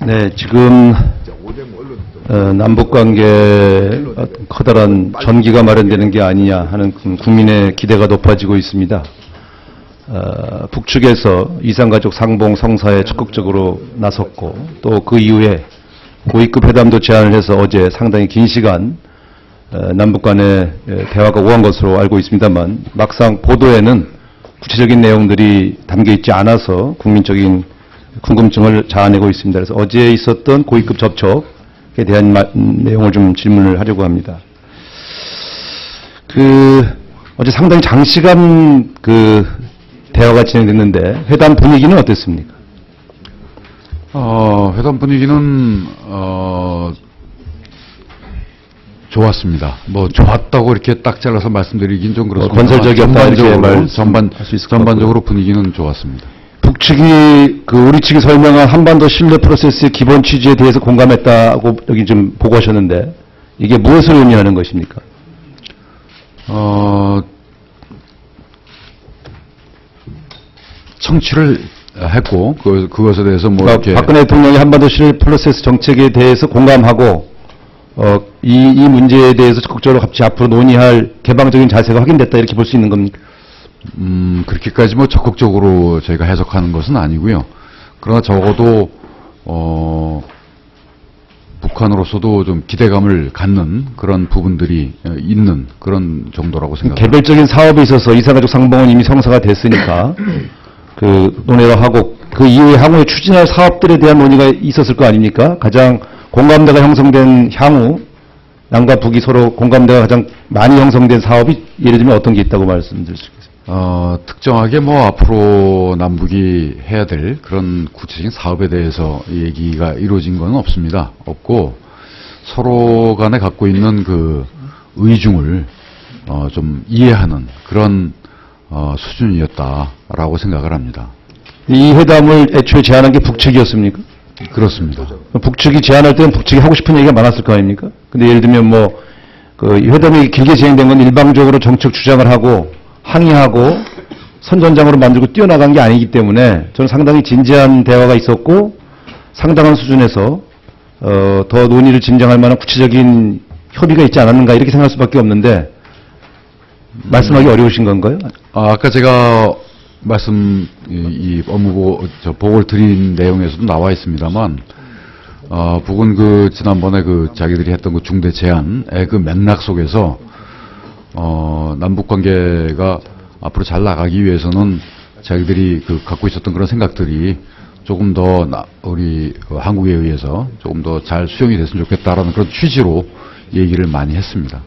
네, 지금 남북관계에 커다란 전기가 마련되는 게 아니냐 하는 국민의 기대가 높아지고 있습니다. 북측에서 이산가족 상봉 성사에 적극적으로 나섰고 또 그 이후에 고위급 회담도 제안을 해서 어제 상당히 긴 시간 남북 간의 대화가 오간 것으로 알고 있습니다만 막상 보도에는 구체적인 내용들이 담겨 있지 않아서 국민적인 궁금증을 자아내고 있습니다. 그래서 어제 있었던 고위급 접촉에 대한 내용을 좀 질문을 하려고 합니다. 어제 상당히 장시간 대화가 진행됐는데 회담 분위기는 어땠습니까? 회담 분위기는 좋았습니다. 뭐 좋았다고 이렇게 딱 잘라서 말씀드리긴 좀 그렇습니다. 건설적이었다 이렇게 전반적으로 분위기는 좋았습니다. 북측이 우리 측이 설명한 한반도 신뢰 프로세스의 기본 취지에 대해서 공감했다고 여기 좀 보고하셨는데 이게 무엇을 의미하는 것입니까? 청취를 했고 그것에 대해서 뭐 이렇게 박근혜 대통령이 한반도 신뢰 프로세스 정책에 대해서 공감하고 이 문제에 대해서 적극적으로 같이 앞으로 논의할 개방적인 자세가 확인됐다 이렇게 볼 수 있는 겁니까? 그렇게까지 뭐 적극적으로 저희가 해석하는 것은 아니고요. 그러나 적어도 북한으로서도 좀 기대감을 갖는 그런 부분들이 있는 그런 정도라고 생각합니다. 개별적인 사업에 있어서 이산가족 상봉은 이미 성사가 됐으니까 논의를 하고 그 이후에 향후에 추진할 사업들에 대한 논의가 있었을 거 아닙니까? 가장 공감대가 형성된 향후 남과 북이 서로 공감대가 가장 많이 형성된 사업이 예를 들면 어떤 게 있다고 말씀드릴 수 있겠습니까? 특정하게 뭐 앞으로 남북이 해야 될 그런 구체적인 사업에 대해서 얘기가 이루어진 건 없습니다. 없고 서로 간에 갖고 있는 그 의중을 좀 이해하는 그런 수준이었다라고 생각을 합니다. 이 회담을 애초에 제안한 게 북측이었습니까? 그렇습니다. 북측이 제안할 때는 북측이 하고 싶은 얘기가 많았을 거 아닙니까? 근데 예를 들면 이 회담이 길게 진행된 건 일방적으로 정책 주장을 하고 항의하고 선전장으로 만들고 뛰어나간 게 아니기 때문에 저는 상당히 진지한 대화가 있었고 상당한 수준에서 더 논의를 진정할 만한 구체적인 협의가 있지 않았는가 이렇게 생각할 수밖에 없는데 말씀하기 어려우신 건가요? 아까 제가 이 보고를 드린 내용에서도 나와 있습니다만 북은 지난번에 자기들이 했던 중대 제안의 맥락 속에서 남북 관계가 앞으로 잘 나가기 위해서는 자기들이 갖고 있었던 그런 생각들이 조금 더 우리 한국에 의해서 조금 더 잘 수용이 됐으면 좋겠다라는 그런 취지로 얘기를 많이 했습니다.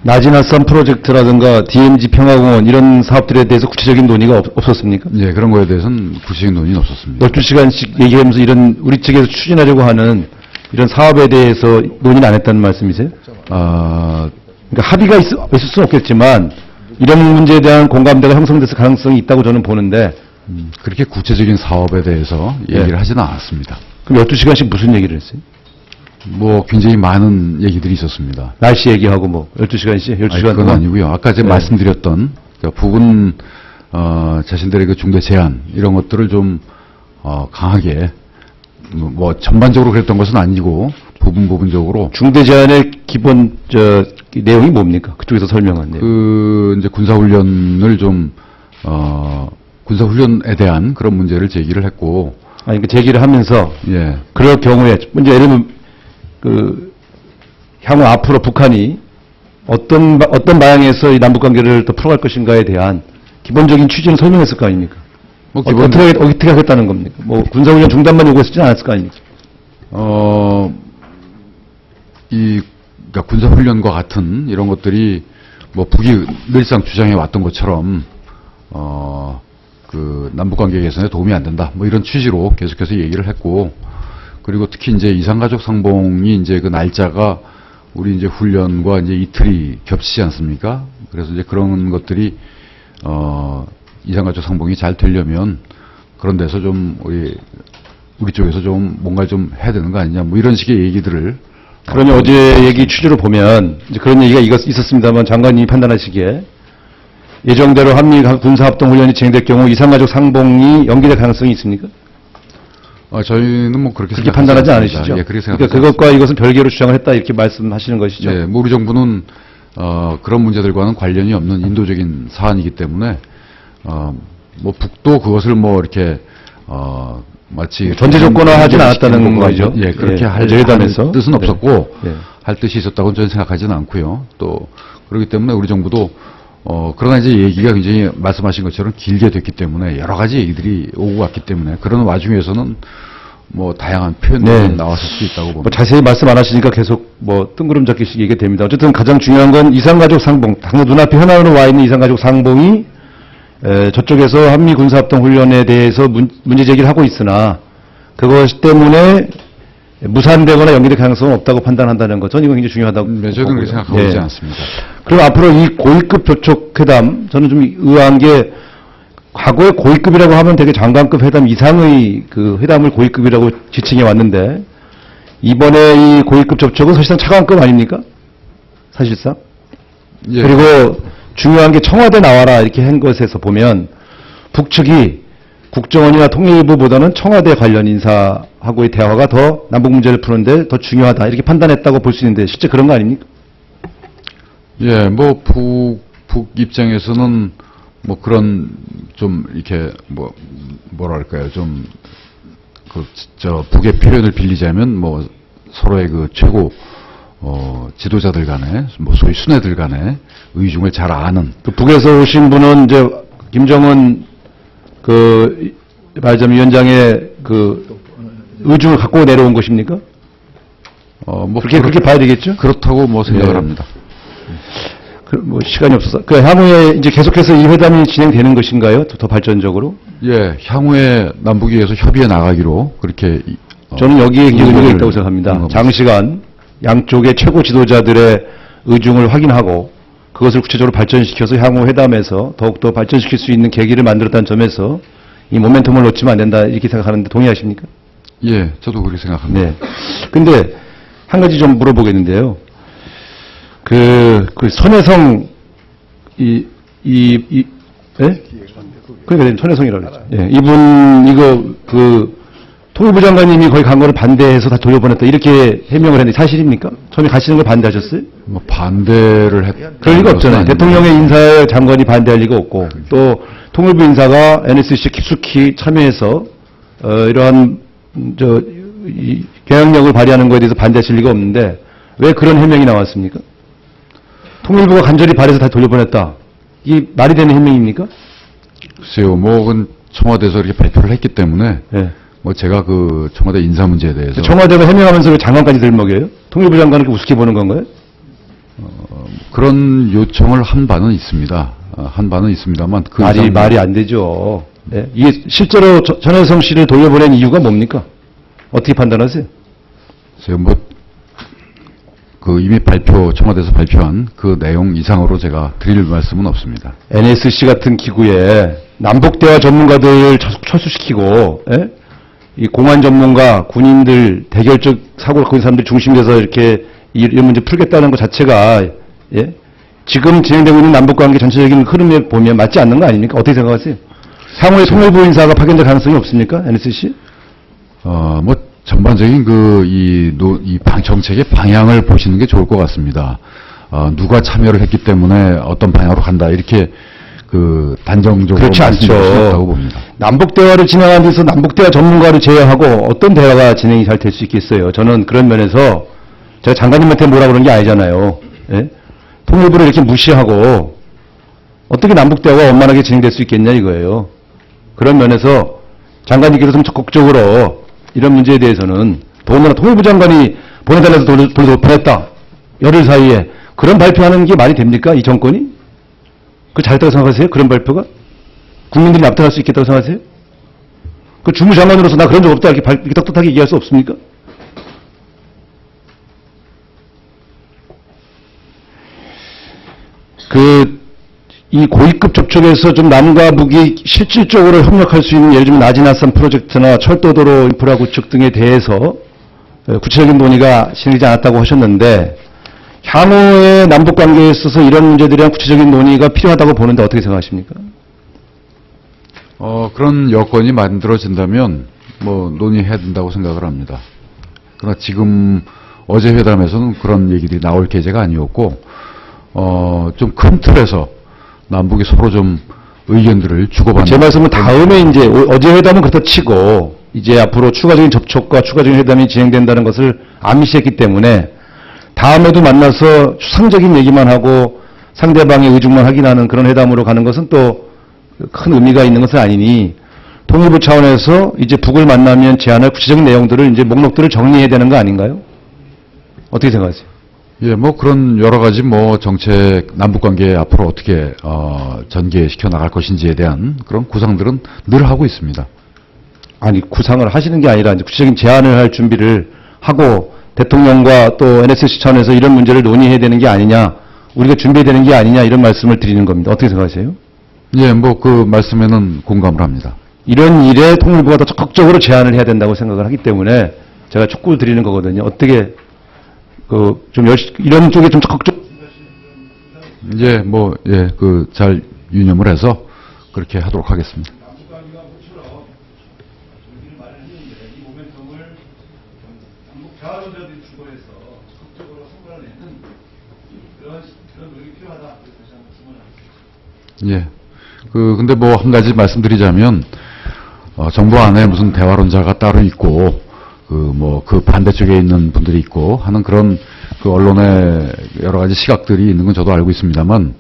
나지나 선 프로젝트라든가 DMZ 평화공원 이런 사업들에 대해서 구체적인 논의가 없었습니까? 네, 그런 거에 대해서는 구체적인 논의는 없었습니다. 12시간씩 얘기하면서 이런 우리 측에서 추진하려고 하는 이런 사업에 대해서 논의는 안 했다는 말씀이세요? 그러니까 합의가 있을 수는 없겠지만 이런 문제에 대한 공감대가 형성됐을 가능성이 있다고 저는 보는데 그렇게 구체적인 사업에 대해서 얘기를 하지는 않았습니다. 그럼 12시간씩 무슨 얘기를 했어요? 굉장히 많은 얘기들이 있었습니다. 날씨 얘기하고 12시간씩? 12시간 그건 동안? 아니고요. 아까 제가 말씀드렸던 북은 자신들의 중대 제안 이런 것들을 좀 강하게 전반적으로 그랬던 것은 아니고 부분적으로 중대 제안의 기본 내용이 뭡니까? 그쪽에서 설명한 내용. 이제 군사훈련을 좀 군사훈련에 대한 그런 문제를 제기를 했고 제기를 하면서 그럴 경우에 먼저 예를 들면 향후 앞으로 북한이 어떤 방향에서 이 남북 관계를 더 풀어갈 것인가에 대한 기본적인 취지는 설명했을 거 아닙니까? 어떻게 하겠다는 겁니까? 군사훈련 중단만 요구했지 않았을 거 아닙니까? 그러니까 군사훈련과 같은 이런 것들이 북이 늘상 주장해 왔던 것처럼 남북관계 개선에 도움이 안 된다. 이런 취지로 계속해서 얘기를 했고, 그리고 특히 이제 이산가족 상봉이 이제 그 날짜가 우리 이제 훈련과 이제 이틀이 겹치지 않습니까? 그래서 이제 그런 것들이 이산가족 상봉이 잘 되려면 그런 데서 좀 우리 쪽에서 좀 뭔가 좀 해야 되는 거 아니냐. 이런 식의 얘기들을. 그러니 어제 얘기 취지로 보면 이제 그런 얘기가 있었습니다만 장관님이 판단하시기에 예정대로 한미 군사합동훈련이 진행될 경우 이산가족 상봉이 연기될 가능성이 있습니까? 저희는 뭐 그렇게 그렇게 판단하지 않습니다. 않으시죠? 예, 그렇게 그러니까 생각하지 그것과 이것은 별개로 주장을 했다 이렇게 말씀하시는 것이죠. 예, 뭐 우리 정부는 그런 문제들과는 관련이 없는 인도적인 사안이기 때문에 뭐 북도 그것을 뭐 이렇게 마치 전제 조건화하진 않았다는 거가 거죠. 예, 그렇게 예, 할 어제회담에서. 뜻은 네. 없었고 예. 할 뜻이 있었다고는 저는 생각하지는 않고요. 또 그렇기 때문에 우리 정부도 그러나 이제 얘기가 굉장히 말씀하신 것처럼 길게 됐기 때문에 여러 가지 얘기들이 오고 갔기 때문에 그런 와중에서는 뭐 다양한 표현들이 네. 나왔을 수도 있다고 봅니다. 뭐 자세히 말씀 안 하시니까 계속 뭐 뜬구름 잡기식 얘기가 됩니다. 어쨌든 가장 중요한 건 이산가족 상봉, 당장 눈앞에 현안으로 와 있는 이산가족 상봉이 저쪽에서 한미 군사합동 훈련에 대해서 문제 제기를 하고 있으나 그것 때문에 무산되거나 연기될 가능성은 없다고 판단한다는 것. 저는 이건 굉장히 중요하다고 네, 저는 그렇게 생각하고 예. 있지 않습니다. 그럼 앞으로 이 고위급 조촉회담, 저는 좀 의아한 게 과거에 고위급이라고 하면 되게 장관급 회담 이상의 그 회담을 고위급이라고 지칭해 왔는데 이번에 이 고위급 접촉은 사실상 차관급 아닙니까? 사실상. 예. 그리고 중요한 게 청와대 나와라 이렇게 한 것에서 보면 북측이 국정원이나 통일부보다는 청와대 관련 인사하고의 대화가 더 남북 문제를 푸는데 더 중요하다 이렇게 판단했다고 볼 수 있는데 실제 그런 거 아닙니까? 예, 뭐 북 입장에서는 뭐 그런 좀 이렇게 뭐랄까요, 좀 북의 표현을 빌리자면 뭐 서로의 그 최고 지도자들 간에 뭐 소위 수뇌들 간에 의중을 잘 아는 그 북에서 오신 분은 이제 김정은 그 말하자면 위원장의 그 의중을 갖고 내려온 것입니까? 뭐 그렇게 봐야 되겠죠? 그렇다고 뭐 생각을 네. 합니다. 뭐 시간이 없어서 그 향후에 이제 계속해서 이 회담이 진행되는 것인가요? 더 발전적으로? 예, 향후에 남북이 위해서 협의해 나가기로 그렇게 저는 여기에 의미가 의견을 있다고 생각합니다. 하는 장시간 양쪽의 최고 지도자들의 의중을 확인하고 그것을 구체적으로 발전시켜서 향후 회담에서 더욱더 발전시킬 수 있는 계기를 만들었다는 점에서 이 모멘텀을 놓치면 안 된다 이렇게 생각하는데 동의하십니까? 예, 저도 그렇게 생각합니다. 네. 근데 한 가지 좀 물어보겠는데요. 그 손혜성 예? 그러니까 손혜성이라고 그랬죠. 예. 이분 이거 그 통일부 장관님이 거기 간 거를 반대해서 다 돌려보냈다 이렇게 해명을 했는데 사실입니까? 처음에 가시는 걸 반대하셨어요? 뭐 반대를 했 그럴 리가 없잖아요. 대통령의 인사에 장관이 반대할 리가 없고 또 통일부 인사가 NSC 깊숙이 참여해서 이러한 이 경영력을 발휘하는 것에 대해서 반대하실 리가 없는데 왜 그런 해명이 나왔습니까? 통일부가 간절히 바래서 다 돌려보냈다. 이게 말이 되는 해명입니까? 글쎄요, 뭐 그건 청와대에서 이렇게 발표를 했기 때문에 네. 뭐 제가 그 청와대 인사 문제에 대해서 청와대가 해명하면서 왜 장관까지 들먹여요? 통일부 장관을 이렇게 우습게 보는 건가요? 그런 요청을 한 바는 있습니다. 한 바는 있습니다만 그 말이 안 되죠. 네. 이게 실제로 전혜성 씨를 돌려보낸 이유가 뭡니까? 어떻게 판단하세요? 글쎄요, 뭐 그 이미 청와대에서 발표한 그 내용 이상으로 제가 드릴 말씀은 없습니다. NSC 같은 기구에 남북대화 전문가들 철수시키고, 예? 이 공안 전문가, 군인들, 대결적 사고를 갖고 있는 사람들 중심돼서 이렇게 이런 문제 풀겠다는 것 자체가, 예? 지금 진행되고 있는 남북관계 전체적인 흐름에 보면 맞지 않는 거 아닙니까? 어떻게 생각하세요? 향후에 통일부 인사가 파견될 가능성이 없습니까? NSC? 뭐 전반적인 정책의 방향을 보시는 게 좋을 것 같습니다. 누가 참여를 했기 때문에 어떤 방향으로 간다 이렇게 그 단정적으로 그렇지 말씀드릴 수 않죠. 없다고 봅니다. 남북대화를 진행하는 데서 남북대화 전문가를 제외하고 어떤 대화가 진행이 잘 될 수 있겠어요? 저는 그런 면에서 제가 장관님한테 뭐라 그런 게 아니잖아요. 예? 통일부를 이렇게 무시하고 어떻게 남북대화가 원만하게 진행될 수 있겠냐 이거예요. 그런 면에서 장관님께서 좀 적극적으로 이런 문제에 대해서는 더군다나 통일부 장관이 보내달라서 보냈다. 열흘 사이에 그런 발표하는 게 말이 됩니까? 이 정권이? 그 잘했다고 생각하세요? 그런 발표가? 국민들이 납득할 수 있겠다고 생각하세요? 그 주무장관으로서 나 그런 적 없다 이렇게 떳떳하게 얘기할 수 없습니까? 이 고위급 접촉에서 좀 남과 북이 실질적으로 협력할 수 있는 예를 들면 나지나산 프로젝트나 철도도로 인프라 구축 등에 대해서 구체적인 논의가 진행되지 않았다고 하셨는데 향후의 남북관계에 있어서 이런 문제들에 대한 구체적인 논의가 필요하다고 보는데 어떻게 생각하십니까? 그런 여건이 만들어진다면 뭐 논의해야 된다고 생각을 합니다. 그러나 지금 어제 회담에서는 그런 얘기들이 나올 계제가 아니었고, 좀 큰 틀에서 남북이 서로 좀 의견들을 주고받는. 제 말씀은 다음에 이제 어제 회담은 그렇다 치고 이제 앞으로 추가적인 접촉과 추가적인 회담이 진행된다는 것을 암시했기 때문에 다음에도 만나서 추상적인 얘기만 하고 상대방의 의중만 확인하는 그런 회담으로 가는 것은 또 큰 의미가 있는 것은 아니니 통일부 차원에서 이제 북을 만나면 제안할 구체적인 내용들을 이제 목록들을 정리해야 되는 거 아닌가요? 어떻게 생각하세요? 예, 뭐 그런 여러 가지 뭐 정책, 남북 관계 앞으로 어떻게 전개시켜 나갈 것인지에 대한 그런 구상들은 늘 하고 있습니다. 아니 구상을 하시는 게 아니라 이제 구체적인 제안을 할 준비를 하고 대통령과 또 NSC 차원에서 이런 문제를 논의해야 되는 게 아니냐, 우리가 준비해야 되는 게 아니냐 이런 말씀을 드리는 겁니다. 어떻게 생각하세요? 예, 뭐 그 말씀에는 공감을 합니다. 이런 일에 통일부가 더 적극적으로 제안을 해야 된다고 생각을 하기 때문에 제가 촉구를 드리는 거거든요. 어떻게 이런 쪽에 좀 적극적. 예, 뭐 예, 그 잘 유념을 해서 그렇게 하도록 하겠습니다. 예. 근데 뭐 한 가지 말씀드리자면, 정부 안에 무슨 대화론자가 따로 있고, 그 반대쪽에 있는 분들이 있고 하는 그런 그 언론의 여러 가지 시각들이 있는 건 저도 알고 있습니다만,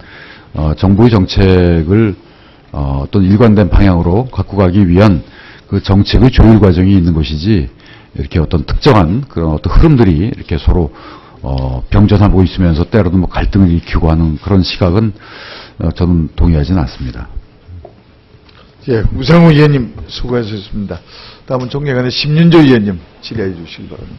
정부의 정책을, 어떤 일관된 방향으로 갖고 가기 위한 그 정책의 조율 과정이 있는 것이지, 이렇게 어떤 특정한 그런 어떤 흐름들이 이렇게 서로, 병전하고 있으면서 때로는 뭐 갈등을 일으키고 하는 그런 시각은 저는 동의하지는 않습니다. 예, 우상호 의원님 수고하셨습니다. 다음은 종례관의 심윤조 의원님 질의해 주시기 바랍니다.